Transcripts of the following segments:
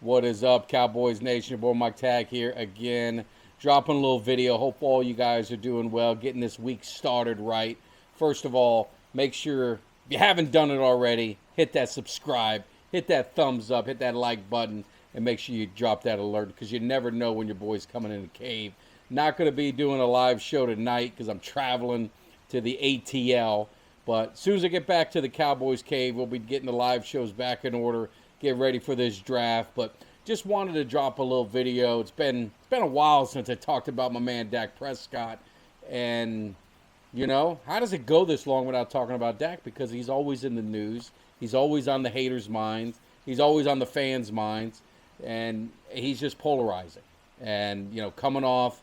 What is up, Cowboys Nation? Your boy Mike Tag here again, dropping a little video. Hope all you guys are doing well, getting this week started right. First of all, make sure, if you haven't done it already, hit that subscribe, hit that thumbs up, hit that like button, and make sure you drop that alert because you never know when your boy's coming in the cave. Not going to be doing a live show tonight because I'm traveling to the ATL. But as soon as I get back to the Cowboys cave, we'll be getting the live shows back in order, get ready for this draft. But just wanted to drop a little video. It's been a while since I talked about my man Dak Prescott. And, how does it go this long without talking about Dak? Because he's always in the news. He's always on the haters' minds. He's always on the fans' minds. And he's just polarizing. And, coming off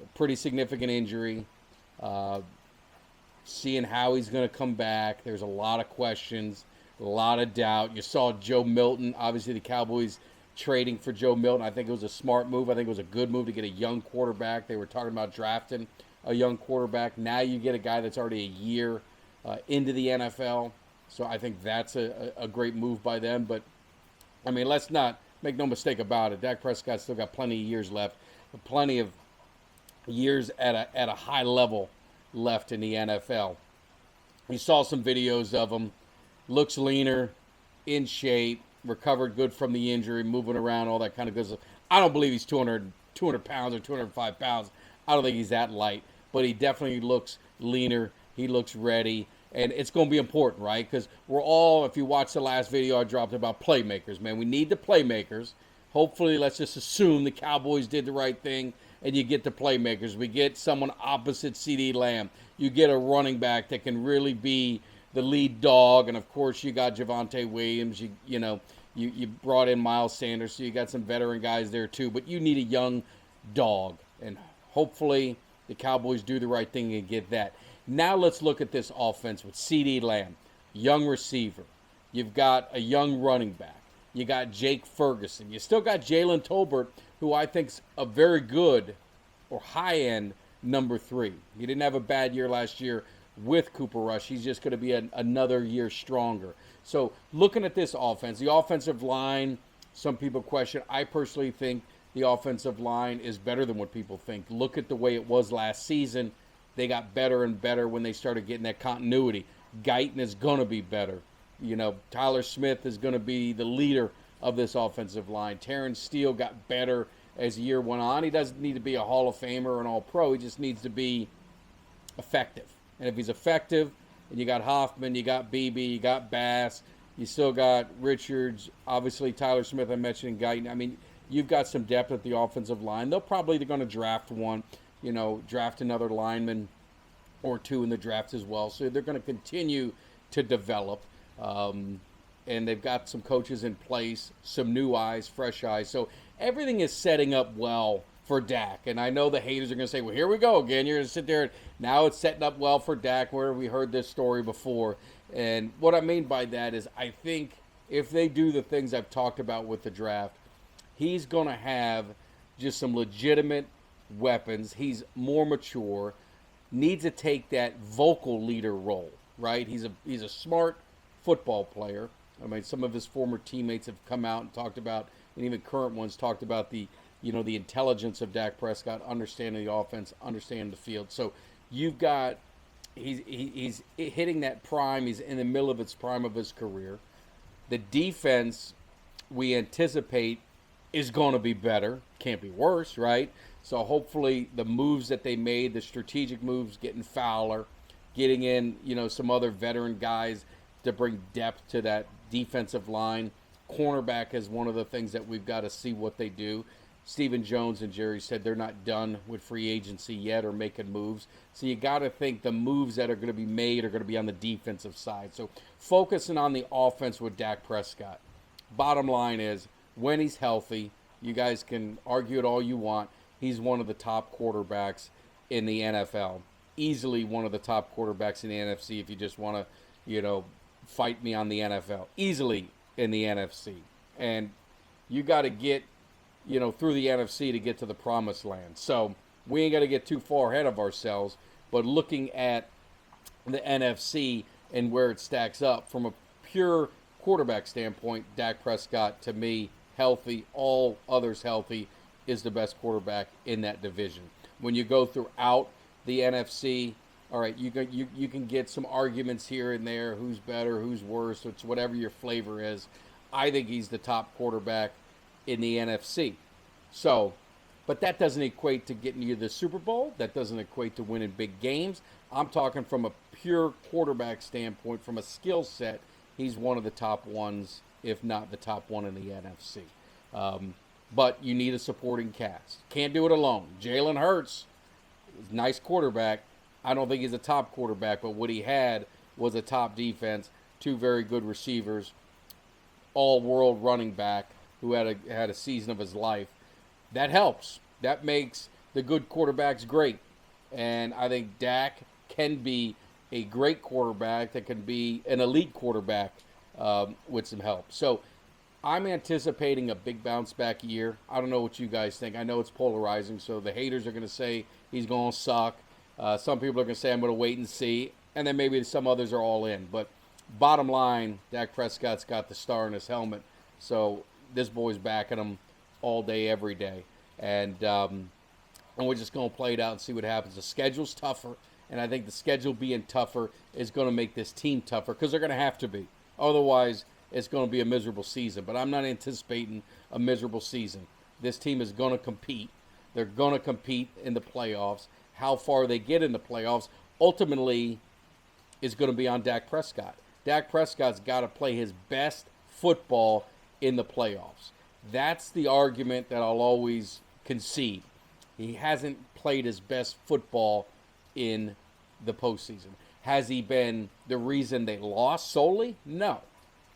a pretty significant injury, seeing how he's going to come back. There's a lot of questions, a lot of doubt. You saw Joe Milton, obviously the Cowboys trading for Joe Milton. I think it was a smart move. I think it was a good move to get a young quarterback. They were talking about drafting a young quarterback. Now you get a guy that's already a year into the NFL. So I think that's a great move by them. But, let's not make no mistake about it. Dak Prescott's still got plenty of years left, plenty of years at a high level left in the NFL. You saw some videos of him. Looks leaner, in shape, recovered good from the injury, moving around, all that kind of good stuff. I don't believe he's 200 pounds or 205 pounds. I don't think he's that light, but he definitely looks leaner. He looks ready, and it's going to be important, right? Because we're all, if you watch the last video I dropped about playmakers, man, we need the playmakers. Hopefully, let's just assume the Cowboys did the right thing, and you get the playmakers. We get someone opposite CeeDee Lamb. You get a running back that can really be the lead dog, and of course you got Javonte Williams. You brought in Miles Sanders, so you got some veteran guys there too. But you need a young dog, and hopefully the Cowboys do the right thing and get that. Now let's look at this offense with CeeDee Lamb, young receiver. You've got a young running back. You got Jake Ferguson. You still got Jalen Tolbert, who I think's a very good or high-end number 3. He didn't have a bad year last year with Cooper Rush. He's just going to be another year stronger. So looking at this offense, the offensive line, some people question. I personally think the offensive line is better than what people think. Look at the way it was last season. They got better and better when they started getting that continuity. Guyton is going to be better. Tyler Smith is going to be the leader of this offensive line. Terrence Steele got better as the year went on. He doesn't need to be a Hall of Famer or an All-Pro. He just needs to be effective. And if he's effective, and you got Hoffman, you got Beebe, you got Bass, you still got Richards, obviously Tyler Smith I mentioned, Guyton. You've got some depth at the offensive line. They're probably going to draft one, draft another lineman or two in the draft as well. So they're going to continue to develop. And they've got some coaches in place, some new eyes, fresh eyes. So everything is setting up well for Dak. And I know the haters are going to say, well, here we go again. You're going to sit there. Now it's setting up well for Dak, where we heard this story before. And what I mean by that is I think if they do the things I've talked about with the draft, he's going to have just some legitimate weapons. He's more mature, needs to take that vocal leader role, right? He's a smart football player. Some of his former teammates have come out and talked about, and even current ones talked about the intelligence of Dak Prescott, understanding the offense, understanding the field. So you've got, he's hitting that prime. He's in the middle of its prime of his career. The defense we anticipate is going to be better. Can't be worse, right? So hopefully the moves that they made, the strategic moves, getting Fowler, getting in, some other veteran guys to bring depth to that defensive line. Cornerback is one of the things that we've got to see what they do. Stephen Jones and Jerry said they're not done with free agency yet or making moves. So you got to think the moves that are going to be made are going to be on the defensive side. So focusing on the offense with Dak Prescott. Bottom line is, when he's healthy, you guys can argue it all you want, he's one of the top quarterbacks in the NFL. Easily one of the top quarterbacks in the NFC if you just want to, fight me on the NFL. Easily in the NFC. And you got to get, through the NFC to get to the promised land. So we ain't got to get too far ahead of ourselves. But looking at the NFC and where it stacks up from a pure quarterback standpoint, Dak Prescott, to me, healthy, all others healthy, is the best quarterback in that division. When you go throughout the NFC, all right, you can get some arguments here and there, who's better, who's worse, it's whatever your flavor is. I think he's the top quarterback in the NFC. So, but that doesn't equate to getting you the Super Bowl. That doesn't equate to winning big games. I'm talking from a pure quarterback standpoint, from a skill set. He's one of the top ones, if not the top one in the NFC. But you need a supporting cast. Can't do it alone. Jalen Hurts, nice quarterback. I don't think he's a top quarterback, but what he had was a top defense, two very good receivers, all-world running back who had a season of his life. That helps. That makes the good quarterbacks great. And I think Dak can be a great quarterback that can be an elite quarterback with some help. So I'm anticipating a big bounce back year. I don't know what you guys think. I know it's polarizing, so the haters are going to say he's going to suck. Some people are going to say I'm going to wait and see. And then maybe some others are all in. But bottom line, Dak Prescott's got the star in his helmet. So this boy's backing him all day, every day. And we're just going to play it out and see what happens. The schedule's tougher, and I think the schedule being tougher is going to make this team tougher because they're going to have to be. Otherwise, it's going to be a miserable season. But I'm not anticipating a miserable season. This team is going to compete. They're going to compete in the playoffs. How far they get in the playoffs ultimately is going to be on Dak Prescott. Dak Prescott's got to play his best football in the playoffs. That's the argument that I'll always concede. He hasn't played his best football in the postseason. Has he been the reason they lost solely? No.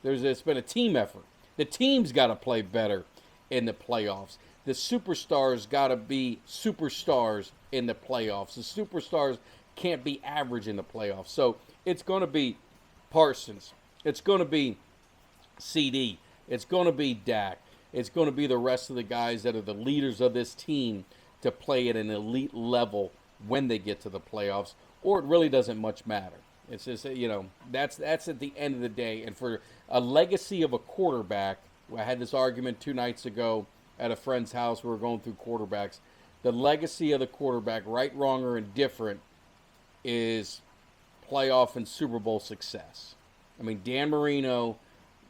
It's been a team effort. The team's got to play better in the playoffs. The superstars got to be superstars in the playoffs. The superstars can't be average in the playoffs. So it's going to be Parsons. It's going to be CD. It's going to be Dak. It's going to be the rest of the guys that are the leaders of this team to play at an elite level when they get to the playoffs, or it really doesn't much matter. It's just, that's at the end of the day. And for a legacy of a quarterback, I had this argument 2 nights ago at a friend's house. We were going through quarterbacks. The legacy of the quarterback, right, wrong, or indifferent, is playoff and Super Bowl success. I mean, Dan Marino,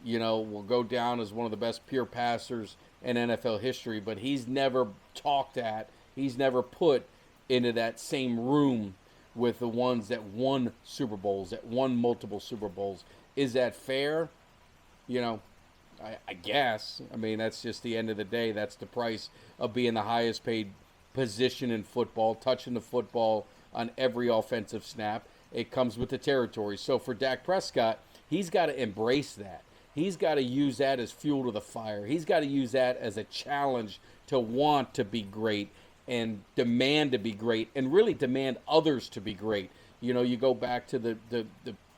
will go down as one of the best pure passers in NFL history, but he's never he's never put into that same room with the ones that won Super Bowls, that won multiple Super Bowls. Is that fair? I guess. I mean, that's just the end of the day. That's the price of being the highest paid position in football, touching the football on every offensive snap. It comes with the territory. So for Dak Prescott, he's got to embrace that. He's got to use that as fuel to the fire. He's got to use that as a challenge to want to be great and demand to be great and really demand others to be great. You go back to the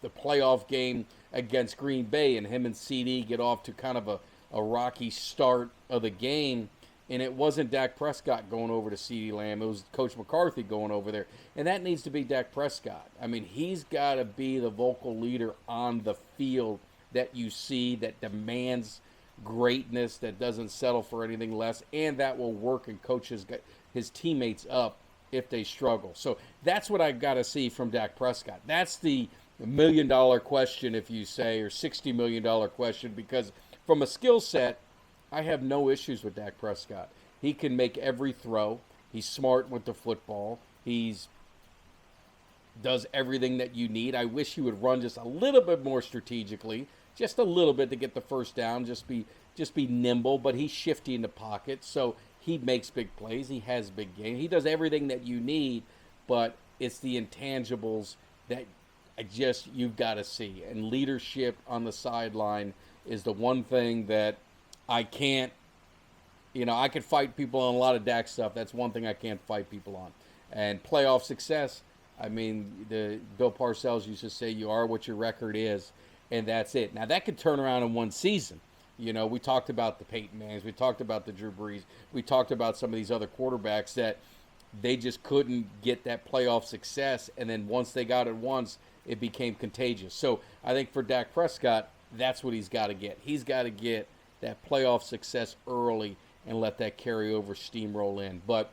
playoff game against Green Bay, and him and CD get off to kind of a rocky start of the game, and it wasn't Dak Prescott going over to CD Lamb. It was Coach McCarthy going over there, and that needs to be Dak Prescott. I mean, he's got to be the vocal leader on the field that you see, that demands greatness, that doesn't settle for anything less, and that will work and coach his teammates up if they struggle. So that's what I've got to see from Dak Prescott. That's the $1 million question, if you say, or $60 million question, because from a skill set, I have no issues with Dak Prescott. He can make every throw. He's smart with the football. Does everything that you need. I wish he would run just a little bit more strategically, just a little bit to get the first down, just be nimble, but he's shifty in the pocket, so he makes big plays. He has big games. He does everything that you need, but it's the intangibles that you've got to see. And leadership on the sideline is the one thing that I can't, I could fight people on a lot of Dak stuff. That's one thing I can't fight people on. And playoff success, I mean, Bill Parcells used to say, you are what your record is, and that's it. Now, that could turn around in one season. We talked about the Peyton Mannings. We talked about the Drew Brees. We talked about some of these other quarterbacks that they just couldn't get that playoff success, and then once they got it once, it became contagious. So I think for Dak Prescott, that's what he's got to get. He's got to get that playoff success early and let that carry over, steamroll in. But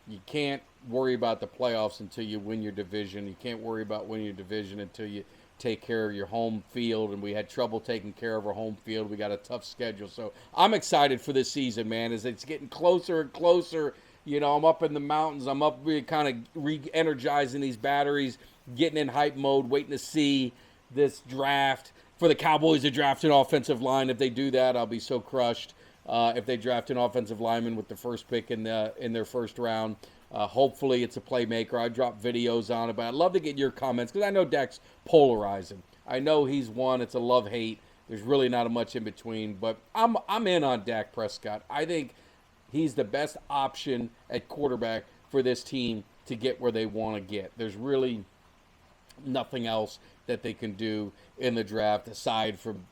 you can't worry about the playoffs until you win your division. You can't worry about winning your division until you take care of your home field. And we had trouble taking care of our home field. We got a tough schedule. So I'm excited for this season, man, as it's getting closer and closer. You know, I'm up in the mountains. I'm up kind of re-energizing these batteries, getting in hype mode, waiting to see this draft. For the Cowboys to draft an offensive line, if they do that, I'll be so crushed. If they draft an offensive lineman with the first pick in their first round, hopefully it's a playmaker. I drop videos on it, but I'd love to get your comments because I know Dak's polarizing. I know he's one. It's a love-hate. There's really not much in between, but I'm in on Dak Prescott. I think he's the best option at quarterback for this team to get where they want to get. There's really nothing else that they can do in the draft aside from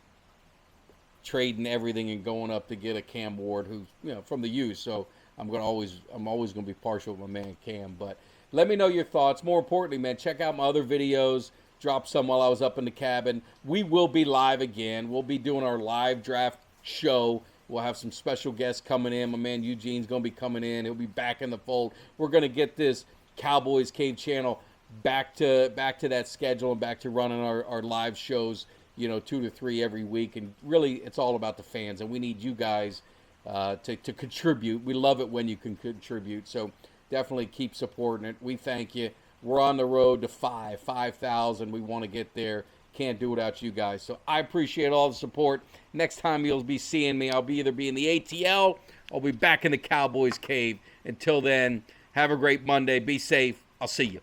trading everything and going up to get a Cam Ward who's, you know, from the U. So I'm always going to be partial to my man Cam. But let me know your thoughts. More importantly, man, check out my other videos. Drop some while I was up in the cabin. We will be live again. We'll be doing our live draft show. We'll have some special guests coming in. My man Eugene's going to be coming in. He'll be back in the fold. We're going to get this Cowboys Cave channel back to that schedule and back to running our live shows, you know, 2 to 3 every week. And really, it's all about the fans, and we need you guys to contribute. We love it when you can contribute, so definitely keep supporting it. We thank you. We're on the road to 5,000. We want to get there. Can't do without you guys. So I appreciate all the support. Next time you'll be seeing me, I'll either be in the ATL or I'll be back in the Cowboys Cave. Until then, have a great Monday. Be safe. I'll see you.